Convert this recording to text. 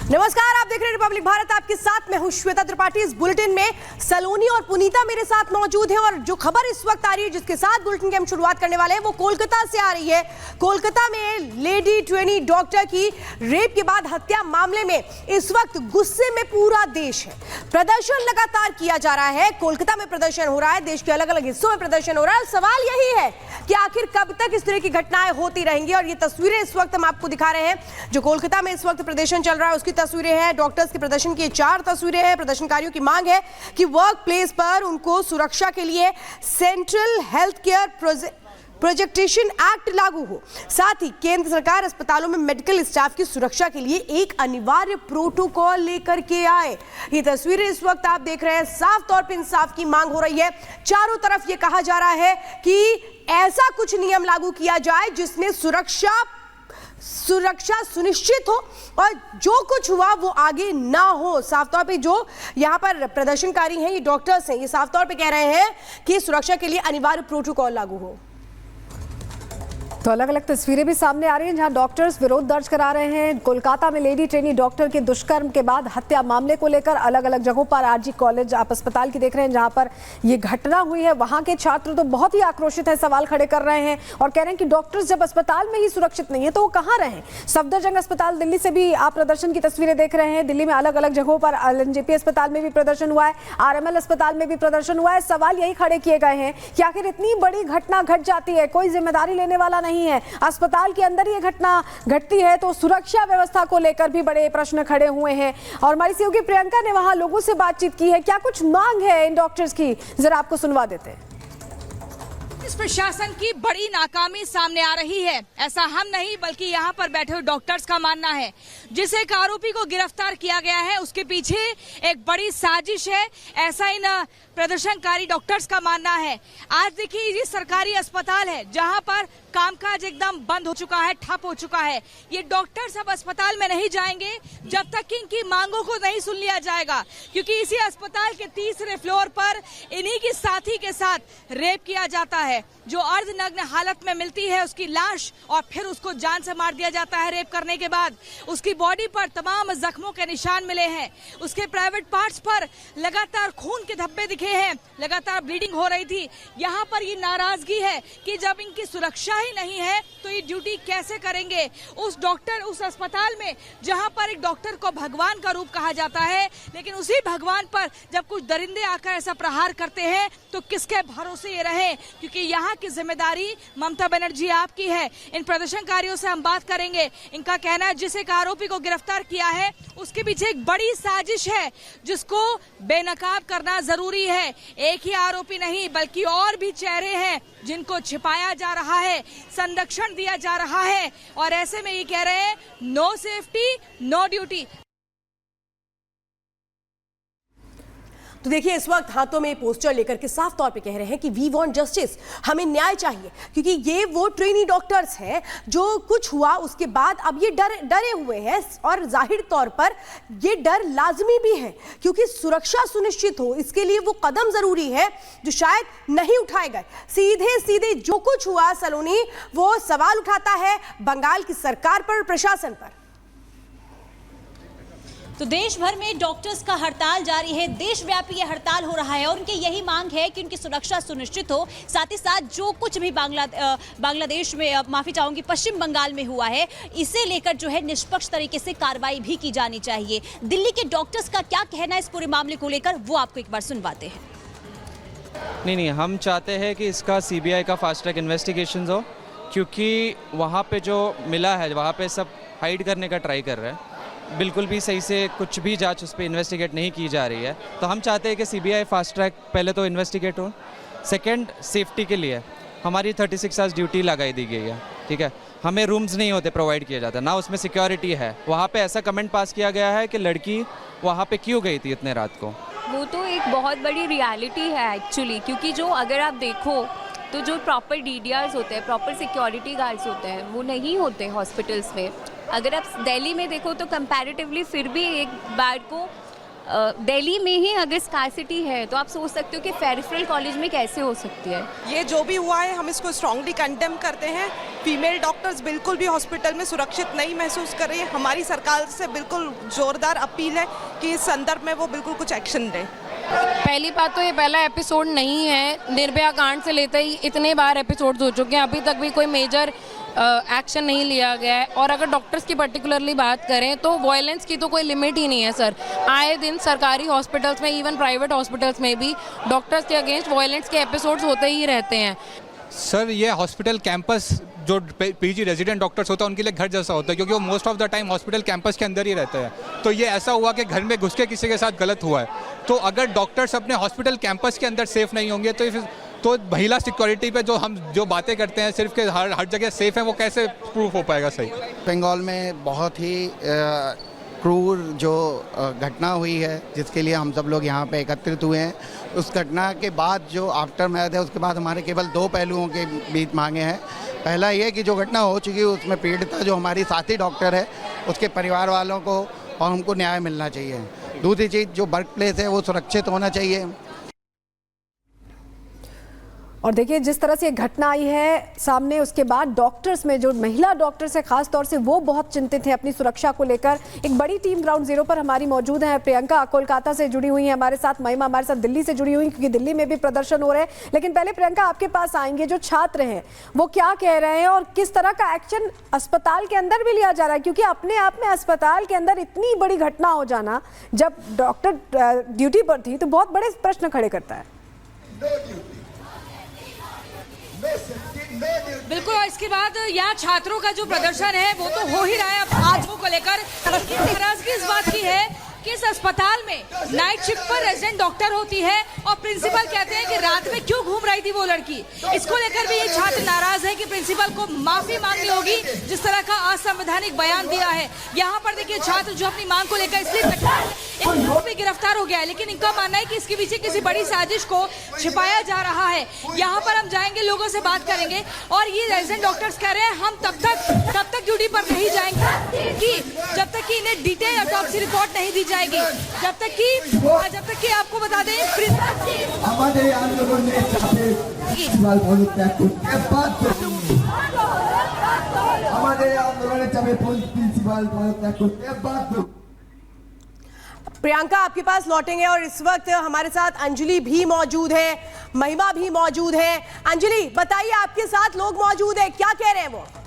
नमस्कार, आप देख रहे हैं रिपब्लिक भारत। आपके साथ मैं हूं श्वेता त्रिपाठी। इस बुलेटिन में सलोनी और पुनीता मेरे साथ मौजूद हैं और जो खबर इस वक्त आ रही है जिसके साथ बुलेटिन की हम शुरुआत करने वाले हैं वो कोलकाता से आ रही है। कोलकाता में लेडी ट्रेनी डॉक्टर की रेप के बाद हत्या मामले में इस वक्त गुस्से में पूरा देश है। प्रदर्शन लगातार किया जा रहा है। कोलकाता में प्रदर्शन हो रहा है, देश के अलग अलग हिस्सों में प्रदर्शन हो रहा है। सवाल यही है कि आखिर कब तक इस तरह की घटनाएं होती रहेंगी। और ये तस्वीरें इस वक्त हम आपको दिखा रहे हैं जो कोलकाता में इस वक्त प्रदर्शन चल रहा है उसकी तस्वीरें हैं। डॉक्टर्स के प्रदर्शन की 4 तस्वीरें हैं। प्रदर्शनकारियों की मांग है कि वर्क प्लेस पर उनको सुरक्षा के लिए सेंट्रल हेल्थ केयर प्रोजेक्टेशन एक्ट लागू हो। साथ ही केंद्र सरकार अस्पतालों में मेडिकल स्टाफ की सुरक्षा के लिए एक अनिवार्य प्रोटोकॉल लेकर के आए। ये तस्वीरें इस वक्त आप देख रहे हैं। साफ तौर पर इंसाफ की मांग हो रही है। चारों तरफ ये कहा जा रहा है कि ऐसा कुछ नियम लागू किया जाए जिसमें सुरक्षा सुनिश्चित हो और जो कुछ हुआ वो आगे ना हो। साफ तौर पे जो यहाँ पर प्रदर्शनकारी हैं, ये डॉक्टर्स हैं, ये साफ तौर पे कह रहे हैं कि सुरक्षा के लिए अनिवार्य प्रोटोकॉल लागू हो। तो अलग अलग तस्वीरें भी सामने आ रही हैं जहां डॉक्टर्स विरोध दर्ज करा रहे हैं। कोलकाता में लेडी ट्रेनी डॉक्टर के दुष्कर्म के बाद हत्या मामले को लेकर अलग अलग जगहों पर आरजी कॉलेज आप अस्पताल की देख रहे हैं जहां पर ये घटना हुई है। वहां के छात्र तो बहुत ही आक्रोशित है, सवाल खड़े कर रहे हैं और कह रहे हैं कि डॉक्टर्स जब अस्पताल में ही सुरक्षित नहीं है तो वो कहाँ रहें। सफदरजंग अस्पताल दिल्ली से भी आप प्रदर्शन की तस्वीरें देख रहे हैं। दिल्ली में अलग अलग जगहों पर LNJP अस्पताल में भी प्रदर्शन हुआ है, RML अस्पताल में भी प्रदर्शन हुआ है। सवाल यही खड़े किए गए हैं कि आखिर इतनी बड़ी घटना घट जाती है, कोई जिम्मेदारी लेने वाला नहीं है। अस्पताल के अंदर ये घटना घटती है तो सुरक्षा व्यवस्था को लेकर भी बड़े प्रश्न खड़े हुए हैं। और हमारी सहयोगी प्रियंका ने वहां लोगों से बातचीत की है। क्या कुछ मांग है इन डॉक्टर्स की, जरा आपको सुनवा देते हैं। इस प्रशासन की बड़ी नाकामी सामने आ रही है। ऐसा हम नहीं बल्कि यहाँ पर बैठे हुए डॉक्टर्स का मानना है। जिस एक आरोपी को गिरफ्तार किया गया है उसके पीछे एक बड़ी साजिश है, ऐसा इन प्रदर्शनकारी डॉक्टर्स का मानना है। आज देखिए ये सरकारी अस्पताल है जहाँ पर कामकाज एकदम बंद हो चुका है, ठप हो चुका है। ये डॉक्टर्स अब अस्पताल में नहीं जाएंगे जब तक कि इनकी मांगों को नहीं सुन लिया जाएगा, क्योंकि इसी अस्पताल के 3रे फ्लोर पर इन्हीं की साथी के साथ रेप किया जाता है। जो अर्धनग्न हालत में मिलती है उसकी लाश और फिर उसको जान से मार दिया जाता है। रेप करने के बाद उसकी बॉडी पर तमाम जख्मों के निशान मिले हैं। उसके प्राइवेट पार्ट्स पर लगातार खून के धब्बे दिखे हैं, लगातार ब्लीडिंग हो रही थी। यहाँ पर ये नाराजगी है कि जब इनकी सुरक्षा ही नहीं है तो ये ड्यूटी कैसे करेंगे। उस अस्पताल में जहाँ पर एक डॉक्टर को भगवान का रूप कहा जाता है, लेकिन उसी भगवान पर जब कुछ दरिंदे आकर ऐसा प्रहार करते हैं तो किसके भरोसे ये रहे, क्योंकि यहाँ की जिम्मेदारी ममता बनर्जी आपकी है। इन प्रदर्शनकारियों से हम बात करेंगे। इनका कहना है जिस एक आरोपी को गिरफ्तार किया है उसके पीछे एक बड़ी साजिश है जिसको बेनकाब करना जरूरी है। एक ही आरोपी नहीं बल्कि और भी चेहरे हैं जिनको छिपाया जा रहा है, संरक्षण दिया जा रहा है और ऐसे में ये कह रहे हैं नो सेफ्टी नो ड्यूटी। तो देखिए इस वक्त हाथों में पोस्टर लेकर के साफ तौर पे कह रहे हैं कि वी वांट जस्टिस, हमें न्याय चाहिए, क्योंकि ये वो ट्रेनी डॉक्टर्स हैं जो कुछ हुआ उसके बाद अब ये डरे हुए हैं और जाहिर तौर पर ये डर लाजमी भी है क्योंकि सुरक्षा सुनिश्चित हो इसके लिए वो कदम जरूरी है जो शायद नहीं उठाए गए। सीधे जो कुछ हुआ सलोनी वो सवाल उठाता है बंगाल की सरकार पर, प्रशासन पर। तो देश भर में डॉक्टर्स का हड़ताल जारी है, देशव्यापी ये हड़ताल हो रहा है और उनकी यही मांग है कि उनकी सुरक्षा सुनिश्चित हो। साथ ही साथ जो कुछ भी बांग्लादेश में, माफी चाहूंगी, पश्चिम बंगाल में हुआ है, इसे लेकर जो है निष्पक्ष तरीके से कार्रवाई भी की जानी चाहिए। दिल्ली के डॉक्टर्स का क्या कहना है इस पूरे मामले को लेकर, वो आपको एक बार सुनवाते हैं। नहीं, हम चाहते हैं कि इसका CBI का फास्ट ट्रैक इन्वेस्टिगेशन हो, क्योंकि वहाँ पे जो मिला है वहाँ पे सब हाइड करने का ट्राई कर रहे हैं। बिल्कुल भी सही से कुछ भी जांच उस पर इन्वेस्टिगेट नहीं की जा रही है। तो हम चाहते हैं कि CBI फास्ट ट्रैक पहले तो इन्वेस्टिगेट हो। सेकंड, सेफ्टी के लिए हमारी 36 आवर्स ड्यूटी लगाई दी गई है, ठीक है। हमें रूम्स नहीं होते प्रोवाइड किया जाता, ना उसमें सिक्योरिटी है। वहाँ पे ऐसा कमेंट पास किया गया है कि लड़की वहाँ पे क्यों गई थी इतने रात को। वो तो एक बहुत बड़ी रियलिटी है एक्चुअली, क्योंकि जो अगर आप देखो तो जो प्रॉपर DDRs होते हैं, प्रॉपर सिक्योरिटी गार्ड्स होते हैं, वो नहीं होते हॉस्पिटल्स में। अगर आप दिल्ली में देखो तो कंपैरेटिवली फिर भी एक बेड को दिल्ली में ही अगर स्कार्सिटी है तो आप सोच सकते हो कि फेरिफेरल कॉलेज में कैसे हो सकती है। ये जो भी हुआ है हम इसको स्ट्रांगली कंडेम करते हैं। फीमेल डॉक्टर्स बिल्कुल भी हॉस्पिटल में सुरक्षित नहीं महसूस कर रही है। हमारी सरकार से बिल्कुल जोरदार अपील है कि इस संदर्भ में वो बिल्कुल कुछ एक्शन लें। पहली बात तो ये पहला एपिसोड नहीं है। निर्भया कांड से लेते ही इतने बार एपिसोड्स हो चुके हैं, अभी तक भी कोई मेजर एक्शन नहीं लिया गया है। और अगर डॉक्टर्स की पर्टिकुलरली बात करें तो वायलेंस की तो कोई लिमिट ही नहीं है सर। आए दिन सरकारी हॉस्पिटल्स में, इवन प्राइवेट हॉस्पिटल्स में भी डॉक्टर्स के अगेंस्ट वायलेंस के एपिसोड्स होते ही रहते हैं। सर ये हॉस्पिटल कैंपस जो पीजी रेजिडेंट डॉक्टर्स होता है उनके लिए घर जैसा होता है, क्योंकि वो most of the time hospital campus के अंदर ही रहते हैं। तो ये ऐसा हुआ कि घर में घुस के किसी के साथ गलत हुआ है। तो अगर डॉक्टर्स अपने हॉस्पिटल कैंपस के अंदर सेफ नहीं होंगे तो महिला सिक्योरिटी पे जो बातें करते हैं सिर्फ कि हर जगह सेफ है, वो कैसे प्रूफ हो पाएगा सही। बंगाल में बहुत ही क्रूर जो घटना हुई है जिसके लिए हम सब लोग यहाँ पे एकत्रित हुए हैं, उस घटना के बाद जो आफ्टर मैथ है उसके बाद हमारे केवल दो पहलुओं के बीच मांगे हैं। पहला ये कि जो घटना हो चुकी है उसमें पीड़िता जो हमारी साथी डॉक्टर है उसके परिवार वालों को और हमको न्याय मिलना चाहिए। दूसरी चीज़ जो वर्क प्लेस है वो सुरक्षित होना चाहिए। और देखिए जिस तरह से ये घटना आई है सामने, उसके बाद डॉक्टर्स में जो महिला डॉक्टर्स है खास तौर से वो बहुत चिंतित हैं अपनी सुरक्षा को लेकर। एक बड़ी टीम ग्राउंड जीरो पर हमारी मौजूद है। प्रियंका कोलकाता से जुड़ी हुई है हमारे साथ, महिमा हमारे साथ दिल्ली से जुड़ी हुई क्योंकि दिल्ली में भी प्रदर्शन हो रहे हैं। लेकिन पहले प्रियंका आपके पास आएंगे, जो छात्र हैं वो क्या कह रहे हैं और किस तरह का एक्शन अस्पताल के अंदर भी लिया जा रहा है, क्योंकि अपने आप में अस्पताल के अंदर इतनी बड़ी घटना हो जाना जब डॉक्टर ड्यूटी पर थी तो बहुत बड़े प्रश्न खड़े करता है। बिल्कुल, और इसके बाद यहाँ छात्रों का जो प्रदर्शन है वो तो हो ही रहा है। अब आज को लेकर नाराजगी इस बात की है कि इस अस्पताल में नाइट शिफ्ट पर रेजिडेंट डॉक्टर होती है और प्रिंसिपल कहते हैं कि रात में क्यों घूम रही थी वो लड़की। इसको लेकर भी ये छात्र नाराज है कि प्रिंसिपल को माफी मांगनी होगी जिस तरह का असंवैधानिक बयान दिया है। यहाँ पर देखिए छात्र जो अपनी मांग को लेकर इसलिए एक लोग भी गिरफ्तार हो गया है, लेकिन इनका मानना है कि इसके पीछे किसी बड़ी साजिश को छिपाया जा रहा है। यहाँ पर हम जाएंगे, लोगों से बात करेंगे और ये रेजिडेंट डॉक्टर्स कह रहे हैं हम तब तक ड्यूटी पर नहीं जाएंगे कि जब तक कि इन्हें डिटेल ऑटोप्सी रिपोर्ट नहीं दी जाएगी, जब तक कि आपको बता दें हमारे आंदोलन में प्रिंसिपल पदत्याग करते। प्रियंका आपके पास लौटेंगे और इस वक्त हमारे साथ अंजलि भी मौजूद है, महिमा भी मौजूद है। अंजलि बताइए, आपके साथ लोग मौजूद है, क्या कह रहे हैं वो?